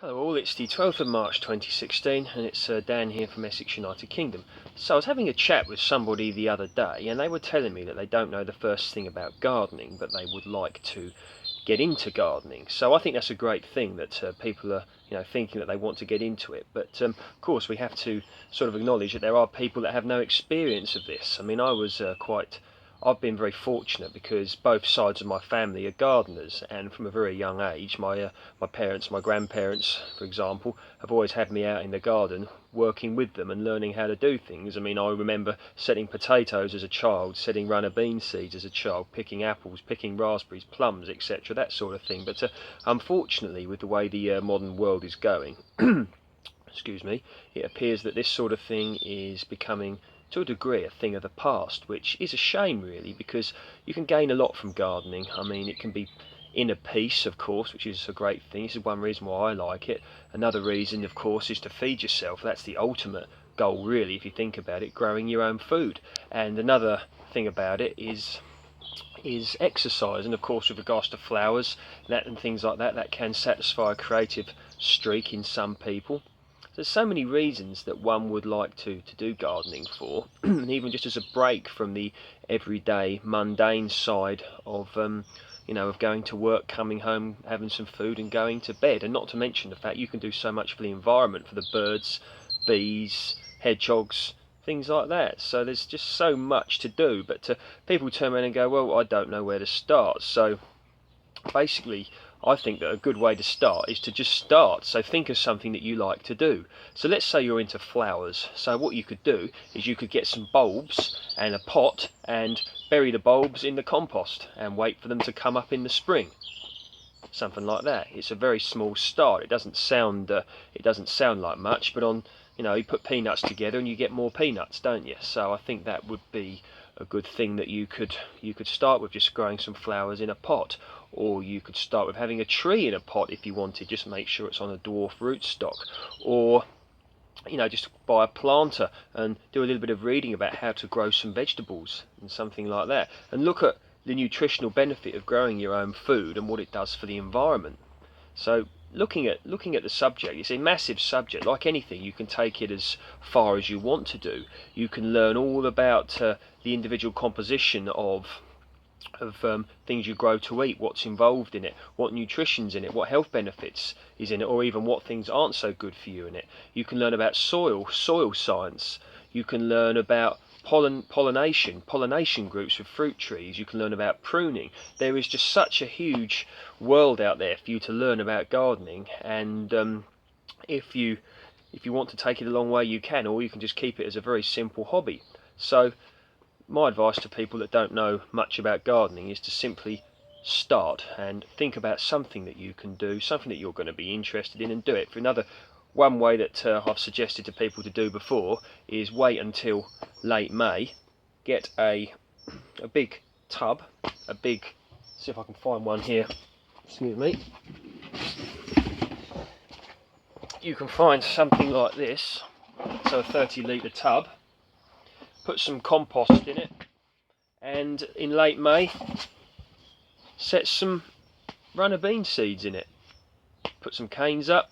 Hello all, it's the 12th of March 2016 and it's Dan here from Essex, United Kingdom. So I was having a chat with somebody the other day and they were telling me that they don't know the first thing about gardening, but they would like to get into gardening. So I think that's a great thing that people are thinking that they want to get into it. But of course we have to sort of acknowledge that there are people that have no experience of this. I mean, I've been very fortunate because both sides of my family are gardeners, and from a very young age, my parents, my grandparents, for example, have always had me out in the garden working with them and learning how to do things. I mean, I remember setting potatoes as a child, setting runner bean seeds as a child, picking apples, picking raspberries, plums, etc., that sort of thing. But unfortunately, with the way the modern world is going, excuse me, it appears that this sort of thing is becoming, to a degree, a thing of the past, which is a shame really, because you can gain a lot from gardening. I mean, it can be inner peace, of course, which is a great thing. This is one reason why I like it. Another reason, of course, is to feed yourself. That's the ultimate goal really, if you think about it, growing your own food. And another thing about it is exercise, and of course with regards to flowers and things like that, that can satisfy a creative streak in some people. There's so many reasons that one would like to do gardening for, and even just as a break from the everyday mundane side of of going to work, coming home, having some food and going to bed. And not to mention the fact you can do so much for the environment, for the birds, bees, hedgehogs, things like that. So there's just so much to do, but people turn around and go, well, I don't know where to start. So basically, I think that a good way to start is to just start. So think of something that you like to do. So let's say you're into flowers. So what you could do is you could get some bulbs and a pot and bury the bulbs in the compost and wait for them to come up in the spring. Something like that. It's a very small start. It doesn't sound like much, but you put peanuts together and you get more peanuts, don't you? So I think that would be a good thing that you could start with, just growing some flowers in a pot. Or you could start with having a tree in a pot if you wanted. Just make sure it's on a dwarf rootstock. Or just buy a planter and do a little bit of reading about how to grow some vegetables and something like that, and look at the nutritional benefit of growing your own food and what it does for the environment. So looking at the subject, it's a massive subject. Like anything, you can take it as far as you want to do. You can learn all about the individual composition of things you grow to eat, what's involved in it, what nutrition's in it, what health benefits is in it, or even what things aren't so good for you in it. You can learn about soil science. You can learn about pollination groups with fruit trees. You can learn about pruning. There is just such a huge world out there for you to learn about gardening, and if you want to take it a long way, you can, or you can just keep it as a very simple hobby. So my advice to people that don't know much about gardening is to simply start and think about something that you can do, something that you're going to be interested in, and do it. For another, one way that I've suggested to people to do before is wait until late May, get a big tub, see if I can find one here, excuse me. You can find something like this, so a 30-litre tub, put some compost in it, and in late May set some runner bean seeds in it, put some canes up,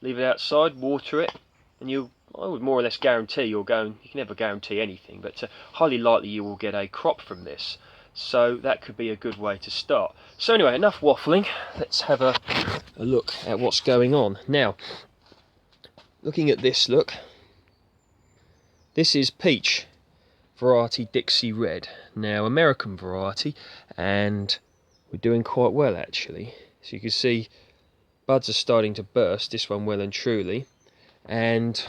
leave it outside, water it, and I would more or less guarantee you can never guarantee anything, but highly likely you will get a crop from this. So that could be a good way to start. So anyway, enough waffling, let's have a look at what's going on. Now, looking at this, this is peach variety Dixie Red. Now, American variety, and we're doing quite well actually. So you can see buds are starting to burst, this one well and truly, and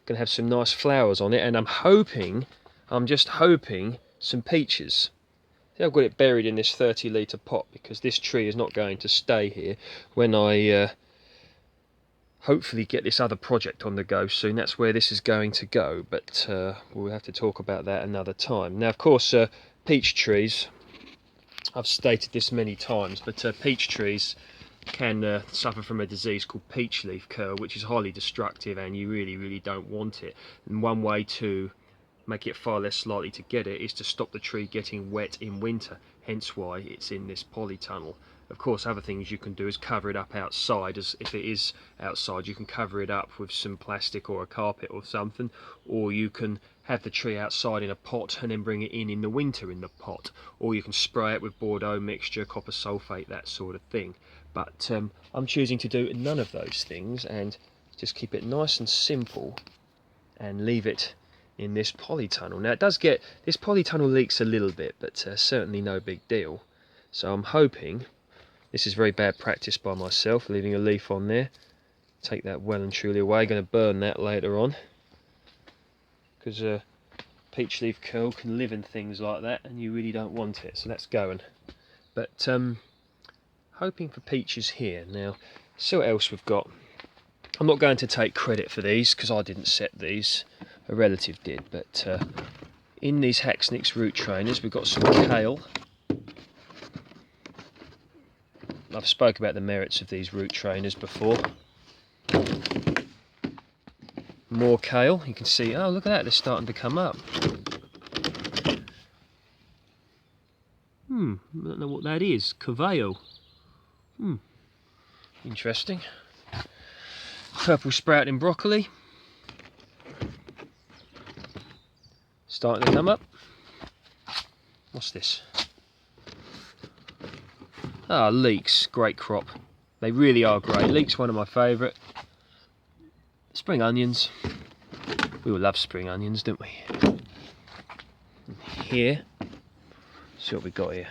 gonna have some nice flowers on it, and I'm just hoping some peaches. See, I've got it buried in this 30-litre pot because this tree is not going to stay here when I hopefully get this other project on the go soon. That's where this is going to go, but we'll have to talk about that another time. Now, of course, peach trees, I've stated this many times, but peach trees can suffer from a disease called peach leaf curl, which is highly destructive, and you really don't want it. And one way to make it far less likely to get it is to stop the tree getting wet in winter, hence why it's in this polytunnel. Of course, other things you can do is cover it up outside. As if it is outside, you can cover it up with some plastic or a carpet or something, or you can have the tree outside in a pot and then bring it in the winter in the pot, or you can spray it with Bordeaux mixture, copper sulfate, that sort of thing. But I'm choosing to do none of those things and just keep it nice and simple and leave it in this polytunnel. Now, this polytunnel leaks a little bit, but certainly no big deal. So I'm hoping, this is very bad practice by myself, leaving a leaf on there. Take that well and truly away. Going to burn that later on, because peach leaf curl can live in things like that and you really don't want it, so that's going. But hoping for peaches here. Now, see what else we've got. I'm not going to take credit for these because I didn't set these, a relative did, but in these Haxnix root trainers we've got some kale. I've spoke about the merits of these root trainers before. More kale, you can see, oh look at that, they're starting to come up. I don't know what that is, Caveo. Interesting. Purple sprouting broccoli. Starting to come up. What's this? Ah, leeks, great crop. They really are great. Leeks, one of my favourite. Spring onions. We all love spring onions, don't we? Here, see what we've got here.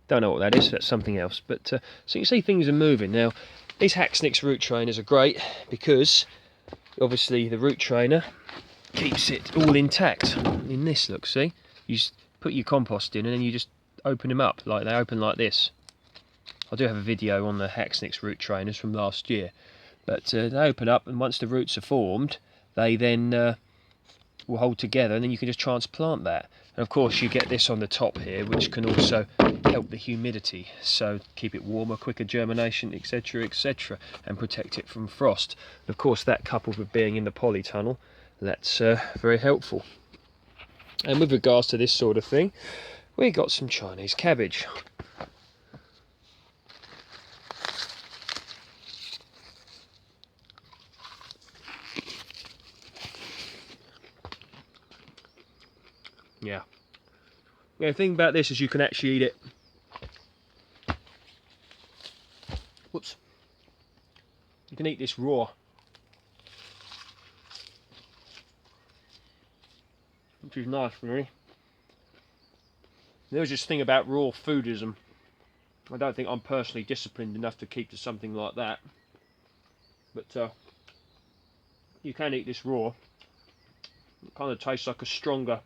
Don't know what that is, that's something else. But so you can see things are moving. Now, these Haxnix root trainers are great because obviously the root trainer keeps it all intact. In this, look, see? You just put your compost in and then you just open them up, like they open like this. I do have a video on the Haxnix root trainers from last year. But they open up, and once the roots are formed, they then will hold together, and then you can just transplant that. And of course you get this on the top here, which can also help the humidity, so keep it warmer, quicker germination, etc, etc, and protect it from frost. And of course that, coupled with being in the polytunnel, that's very helpful. And with regards to this sort of thing, we got some Chinese cabbage. Yeah. The thing about this is you can actually eat it. Whoops. You can eat this raw. Which is nice, really. There's this thing about raw foodism. I don't think I'm personally disciplined enough to keep to something like that. But you can eat this raw. It kind of tastes like a stronger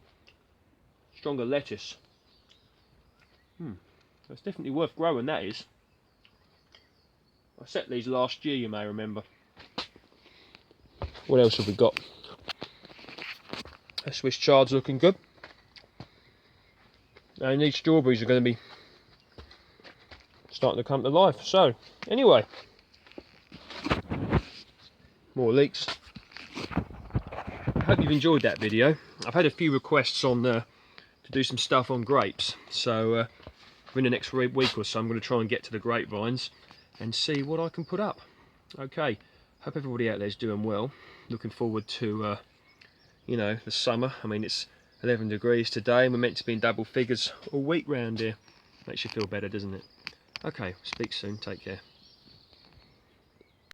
lettuce. It's definitely worth growing, that is. I set these last year, you may remember. What else have we got? A Swiss chard's looking good. And these strawberries are going to be starting to come to life. So, anyway. More leeks. I hope you've enjoyed that video. I've had a few requests on to do some stuff on grapes. So, in the next week or so, I'm going to try and get to the grapevines and see what I can put up. Okay, hope everybody out there is doing well. Looking forward to, you know, the summer. I mean, it's 11 degrees today and we're meant to be in double figures all week round here. Makes you feel better, doesn't it? Okay, speak soon. Take care.